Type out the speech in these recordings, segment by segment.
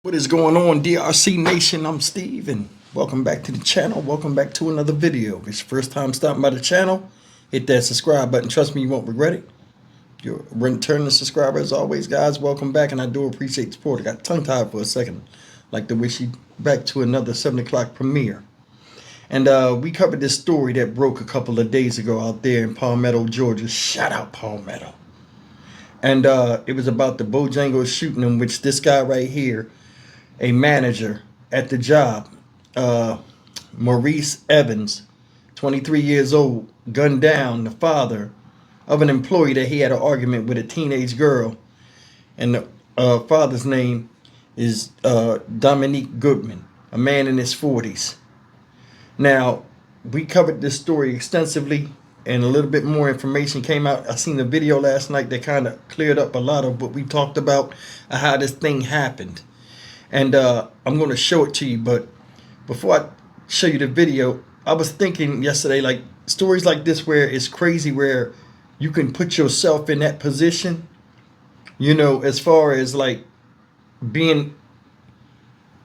What is going on, DRC Nation? I'm Steve, and welcome back to the channel. Welcome back to another video. If it's your first time stopping by the channel, hit that subscribe button. Trust me, you won't regret it. You're a returning subscriber as always, guys. Welcome back, and I do appreciate the support. I got tongue-tied for a second. Like to wish you back to another 7 o'clock premiere. And we covered this story that broke a couple of days ago out there in Palmetto, Georgia. Shout out Palmetto. And it was about the Bojangles shooting, in which this guy right here, a manager at the job, Maurice Evans, 23 years old, gunned down the father of an employee that he had an argument with a teenage girl. And the father's name is Dominique Goodman, a man in his 40s. Now, we covered this story extensively, and a little bit more information came out. I seen a video last night that kind of cleared up a lot of what we talked about, how this thing happened. And I'm going to show it to you, but before I show you the video, I was thinking yesterday, like, stories like this where it's crazy, where you can put yourself in that position, you know, as far as like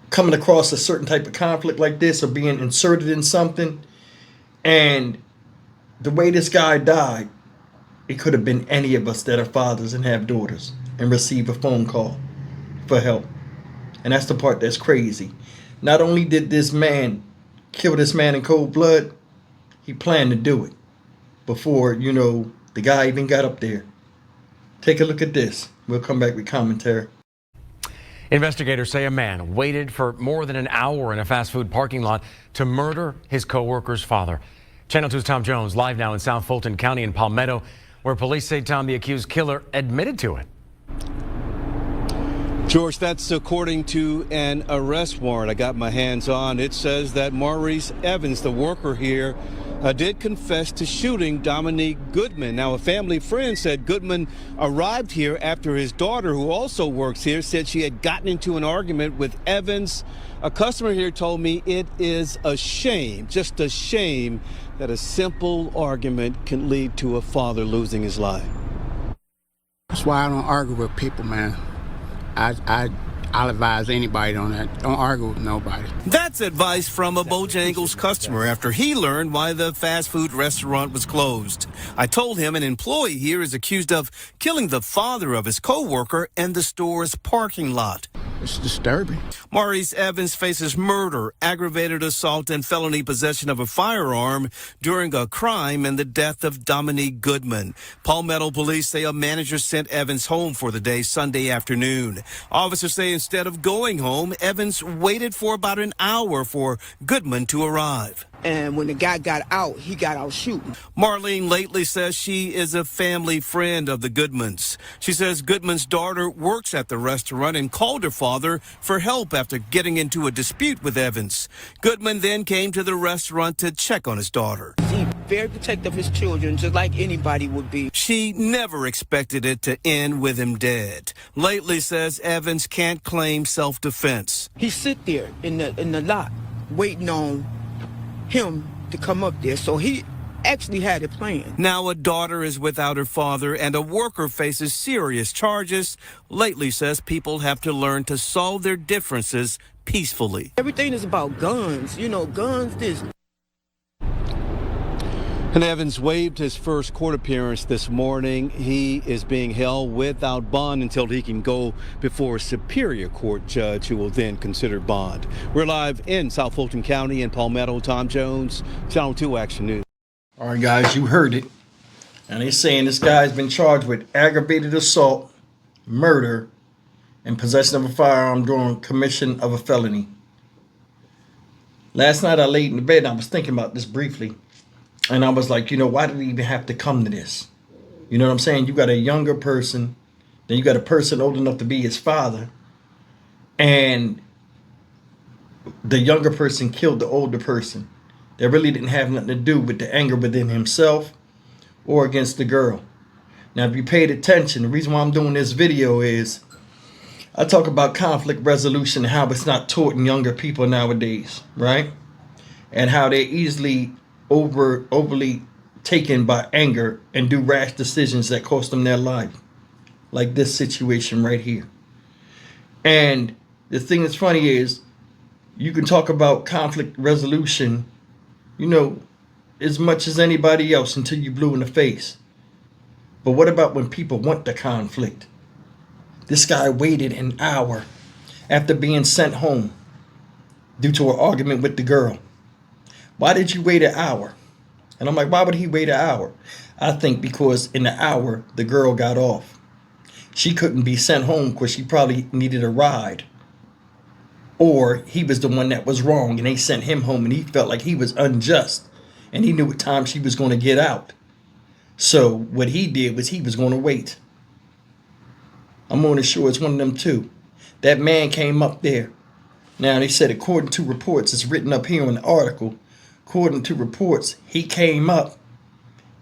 coming across a certain type of conflict like this, or being inserted in something. And the way this guy died, it could have been any of us that are fathers and have daughters and receive a phone call for help. And that's the part that's crazy. Not only did this man kill this man in cold blood, he planned to do it before, you know, the guy even got up there. Take a look at this. We'll come back with commentary. Investigators say a man waited for more than an hour in a fast food parking lot to murder his co-worker's father. Channel 2's Tom Jones live now in South Fulton County in Palmetto, where police say, Tom, the accused killer admitted to it. George, that's according to an arrest warrant I got my hands on. It says that Maurice Evans, the worker here, did confess to shooting Dominique Goodman. Now, a family friend said Goodman arrived here after his daughter, who also works here, said she had gotten into an argument with Evans. A customer here told me it is a shame, just a shame, that a simple argument can lead to a father losing his life. That's why I don't argue with people, man. I'll advise anybody on that. Don't argue with nobody. That's advice from a Bojangles customer after he learned why the fast food restaurant was closed. I told him an employee here is accused of killing the father of his co-worker in the store's parking lot. It's disturbing. Maurice Evans faces murder, aggravated assault, and felony possession of a firearm during a crime and the death of Dominique Goodman. Palmetto police say a manager sent Evans home for the day Sunday afternoon. Officers say instead of going home, Evans waited for about an hour for Goodman to arrive. And when the guy got out, he got out shooting. Marlene Lately says she is a family friend of the Goodmans. She says Goodman's daughter works at the restaurant and called her father for help after getting into a dispute with Evans. Goodman then came to the restaurant to check on his daughter. He's very protective of his children, just like anybody would be. She never expected it to end with him dead. Lately says Evans can't claim self-defense. He sit there in the lot waiting on him to come up there, so he actually had it planned. Now a daughter is without her father and a worker faces serious charges. Lately says people have to learn to solve their differences peacefully. Everything is about guns, you know, guns this. And Evans waived his first court appearance this morning. He is being held without bond until he can go before a superior court judge who will then consider bond. We're live in South Fulton County in Palmetto. Tom Jones, Channel 2 Action News. All right, guys, you heard it. And they're saying this guy's been charged with aggravated assault, murder, and possession of a firearm during commission of a felony. Last night I laid in the bed and I was thinking about this briefly. And I was like, you know, why did it even have to come to this? You know what I'm saying? You got a younger person, then you got a person old enough to be his father, and the younger person killed the older person. That really didn't have nothing to do with the anger within himself or against the girl. Now, if you paid attention, the reason why I'm doing this video is I talk about conflict resolution and how it's not taught in younger people nowadays, right? And how they're easily overly taken by anger and do rash decisions that cost them their life, like this situation right here. And the thing that's funny is you can talk about conflict resolution, you know, as much as anybody else until you blue in the face. But what about when people want the conflict? This guy waited an hour after being sent home due to an argument with the girl. Why did you wait an hour? And I'm like, why would he wait an hour? I think because in the hour, the girl got off. She couldn't be sent home because she probably needed a ride. Or he was the one that was wrong and they sent him home and he felt like he was unjust. And he knew what time she was going to get out. So what he did was he was going to wait. I'm almost sure it's one of them too. That man came up there. Now they said according to reports, it's written up here in the article, according to reports, he came up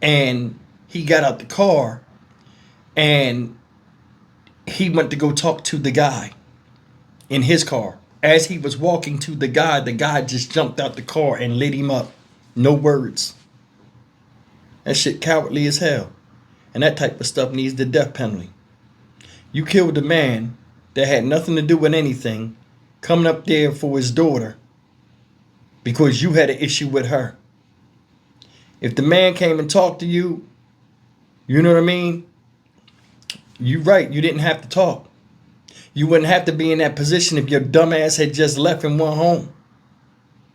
and he got out the car and he went to go talk to the guy in his car. As he was walking to the guy just jumped out the car and lit him up. No words. That shit cowardly as hell. And that type of stuff needs the death penalty. You killed a man that had nothing to do with anything, coming up there for his daughter because you had an issue with her. If the man came and talked to you, you know what I mean? You right, you didn't have to talk. You wouldn't have to be in that position if your dumb ass had just left and went home.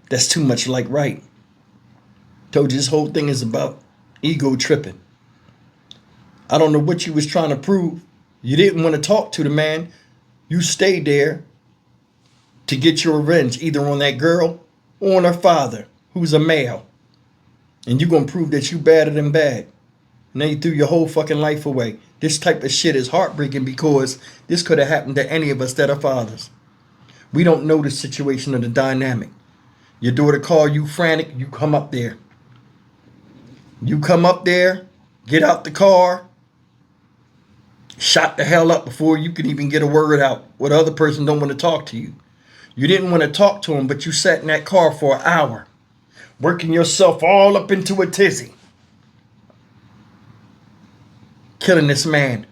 That's too much like right. Told you this whole thing is about ego tripping. I don't know what you was trying to prove. You didn't want to talk to the man. You stayed there to get your revenge either on that girl or on her father, who's a male. And you're going to prove that you better than bad. And then you threw your whole fucking life away. This type of shit is heartbreaking because this could have happened to any of us that are fathers. We don't know the situation or the dynamic. Your daughter call you frantic, you come up there. You come up there, get out the car, shot the hell up before you could even get a word out. Or the other person don't want to talk to you. You didn't want to talk to him, but you sat in that car for an hour, working yourself all up into a tizzy. Killing this man.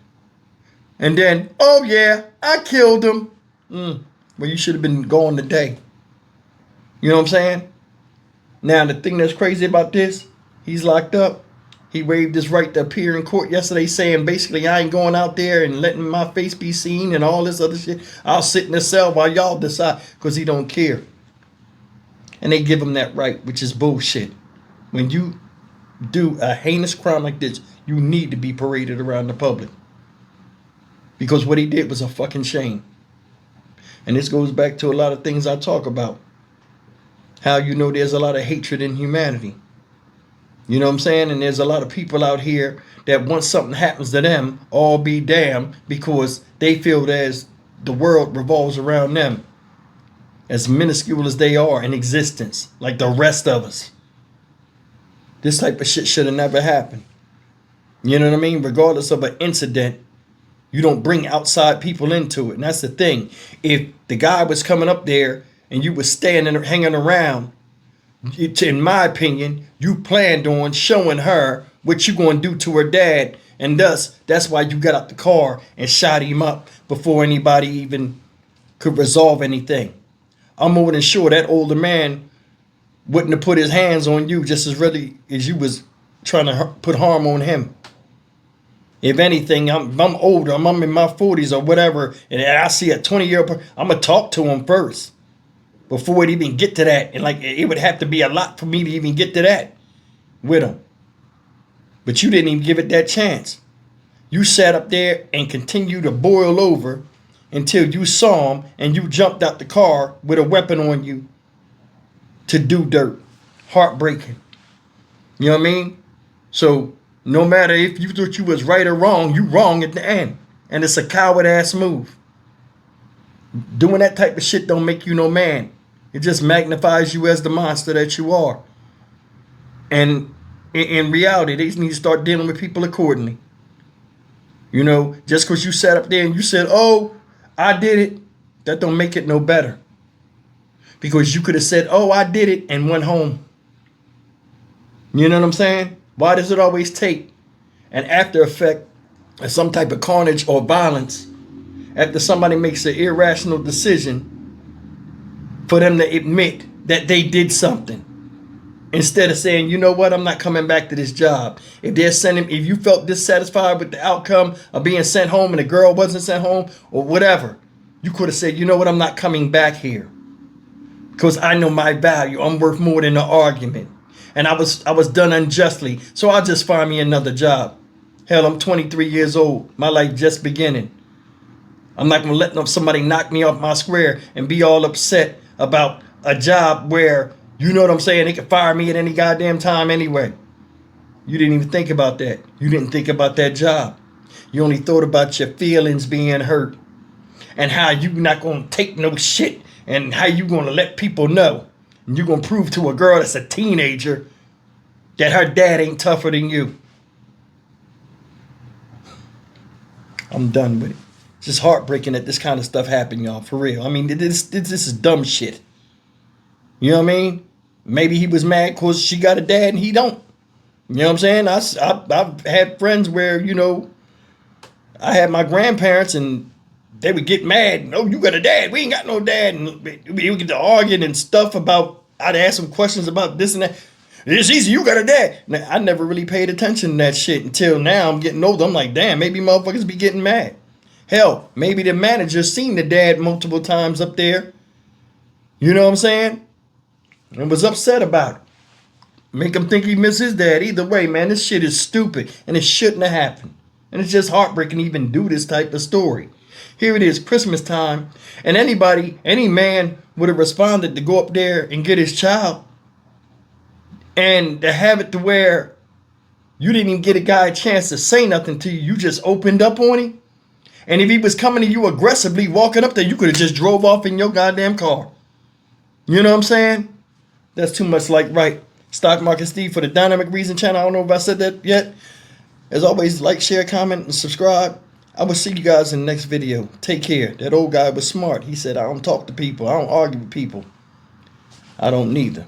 And then, oh yeah, I killed him. Well, you should have been gone today. You know what I'm saying? Now, the thing that's crazy about this, he's locked up. He waived his right to appear in court yesterday saying basically I ain't going out there and letting my face be seen and all this other shit. I'll sit in the cell while y'all decide because he don't care. And they give him that right, which is bullshit. When you do a heinous crime like this, you need to be paraded around the public. Because what he did was a fucking shame. And this goes back to a lot of things I talk about. How you know there's a lot of hatred in humanity. You know what I'm saying? And there's a lot of people out here that once something happens to them, all be damned because they feel as the world revolves around them. As minuscule as they are in existence, like the rest of us. This type of shit should have never happened. You know what I mean? Regardless of an incident, you don't bring outside people into it. And that's the thing. If the guy was coming up there and you was standing, hanging around, in my opinion, you planned on showing her what you going to do to her dad. And thus, that's why you got out the car and shot him up before anybody even could resolve anything. I'm more than sure that older man wouldn't have put his hands on you just as really as you was trying to put harm on him. If anything, I'm older, I'm in my 40s or whatever, and I see a 20-year-old person, I'm going to talk to him first before it even get to that. And like, it would have to be a lot for me to even get to that with him. But you didn't even give it that chance. You sat up there and continued to boil over until you saw him and you jumped out the car with a weapon on you to do dirt. Heartbreaking. You know what I mean? So no matter if you thought you was right or wrong, you wrong at the end. And it's a coward ass move. Doing that type of shit don't make you no man. It just magnifies you as the monster that you are. And in reality, they need to start dealing with people accordingly. You know, just because you sat up there and you said, oh, I did it, that don't make it no better. Because you could have said, oh, I did it and went home. You know what I'm saying? Why does it always take an after effect of some type of carnage or violence after somebody makes an irrational decision for them to admit that they did something. Instead of saying, you know what, I'm not coming back to this job. If you felt dissatisfied with the outcome of being sent home and the girl wasn't sent home or whatever, you could have said, you know what, I'm not coming back here. Because I know my value. I'm worth more than an argument. And I was done unjustly. So I'll just find me another job. Hell, I'm 23 years old. My life just beginning. I'm not going to let somebody knock me off my square and be all upset about a job where, you know what I'm saying, they can fire me at any goddamn time anyway. You didn't even think about that. You didn't think about that job. You only thought about your feelings being hurt and how you not going to take no shit and how you going to let people know. And you're going to prove to a girl that's a teenager that her dad ain't tougher than you. I'm done with it. It's just heartbreaking that this kind of stuff happened, y'all, for real. I mean, this is dumb shit. You know what I mean? Maybe he was mad because she got a dad and he don't. You know what I'm saying? I've had friends where, you know, I had my grandparents and they would get mad. No, you got a dad. We ain't got no dad. And we would get to arguing and stuff about, I'd ask them questions about this and that. It's easy, you got a dad. Now, I never really paid attention to that shit until now. I'm getting older. I'm like, damn, maybe motherfuckers be getting mad. Hell, maybe the manager seen the dad multiple times up there. You know what I'm saying? And was upset about it. Make him think he missed his dad. Either way, man, this shit is stupid. And it shouldn't have happened. And it's just heartbreaking to even do this type of story. Here it is, Christmas time. And any man would have responded to go up there and get his child. And to have it to where you didn't even get a guy a chance to say nothing to you. You just opened up on him. And if he was coming to you aggressively walking up there, you could have just drove off in your goddamn car. You know what I'm saying? That's too much like right. Stock Market Steve for the Dynamic Reason channel. I don't know if I said that yet. As always, like, share, comment, and subscribe. I will see you guys in the next video. Take care. That old guy was smart. He said, I don't talk to people. I don't argue with people. I don't neither.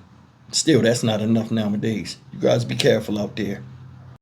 Still, that's not enough nowadays. You guys be careful out there.